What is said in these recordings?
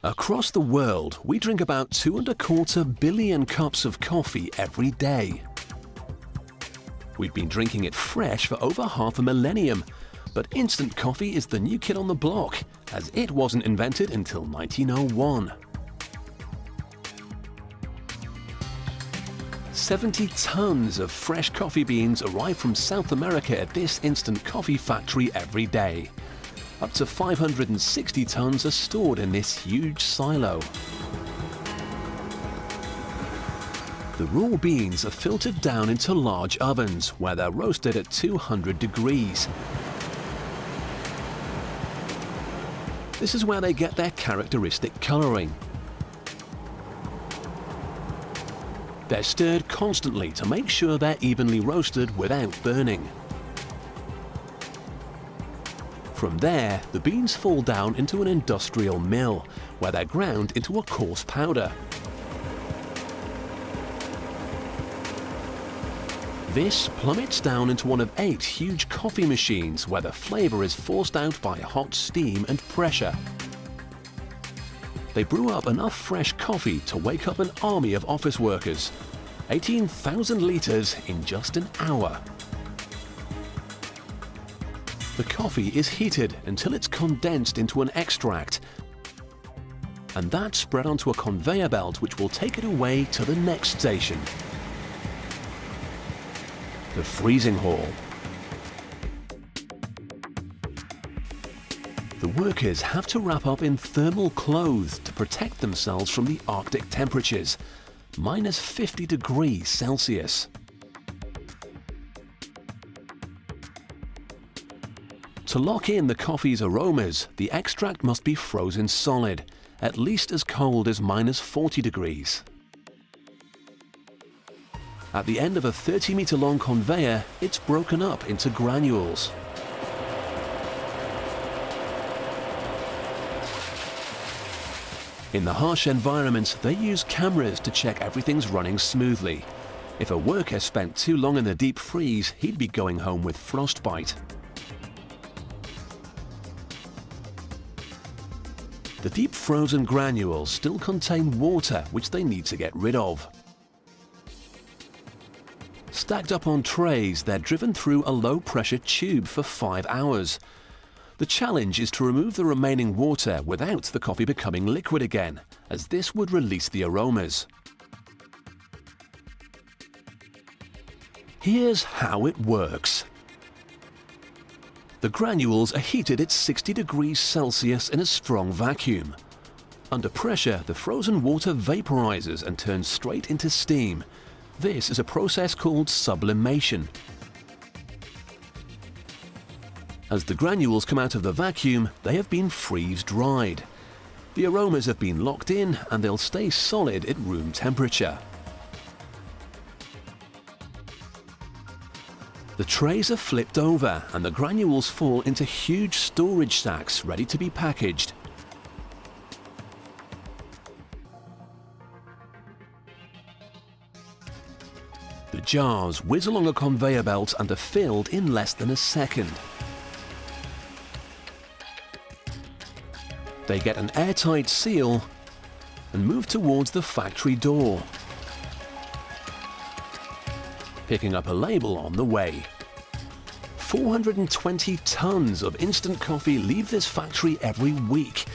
Across the world, we drink about 2.25 billion cups of coffee every day. We've been drinking it fresh for over half a millennium, but instant coffee is the new kid on the block, as it wasn't invented until 1901. 70 tons of fresh coffee beans arrive from South America at this instant coffee factory every day. Up to 560 tons are stored in this huge silo. The raw beans are filtered down into large ovens where they're roasted at 200 degrees. This is where they get their characteristic coloring. They're stirred constantly to make sure they're evenly roasted without burning. From there, the beans fall down into an industrial mill, where they're ground into a coarse powder. This plummets down into one of 8 huge coffee machines where the flavor is forced out by hot steam and pressure. They brew up enough fresh coffee to wake up an army of office workers. 18,000 litres in just an hour. The coffee is heated until it's condensed into an extract, and that's spread onto a conveyor belt which will take it away to the next station, the freezing hall. The workers have to wrap up in thermal clothes to protect themselves from the Arctic temperatures, minus 50 degrees Celsius. To lock in the coffee's aromas, the extract must be frozen solid, at least as cold as minus 40 degrees. At the end of a 30-meter-long conveyor, it's broken up into granules. In the harsh environments, they use cameras to check everything's running smoothly. If a worker spent too long in the deep freeze, he'd be going home with frostbite. The deep frozen granules still contain water, which they need to get rid of. Stacked up on trays, they're driven through a low-pressure tube for 5 hours. The challenge is to remove the remaining water without the coffee becoming liquid again, as this would release the aromas. Here's how it works. The granules are heated at 60 degrees Celsius in a strong vacuum. Under pressure, the frozen water vaporizes and turns straight into steam. This is a process called sublimation. As the granules come out of the vacuum, they have been freeze-dried. The aromas have been locked in and they'll stay solid at room temperature. The trays are flipped over and the granules fall into huge storage sacks ready to be packaged. The jars whiz along a conveyor belt and are filled in less than a second. They get an airtight seal and move towards the factory door, picking up a label on the way. 420 tons of instant coffee leave this factory every week,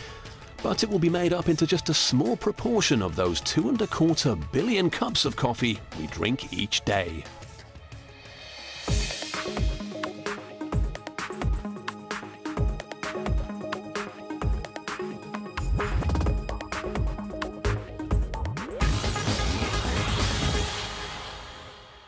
but it will be made up into just a small proportion of those 2.25 billion cups of coffee we drink each day.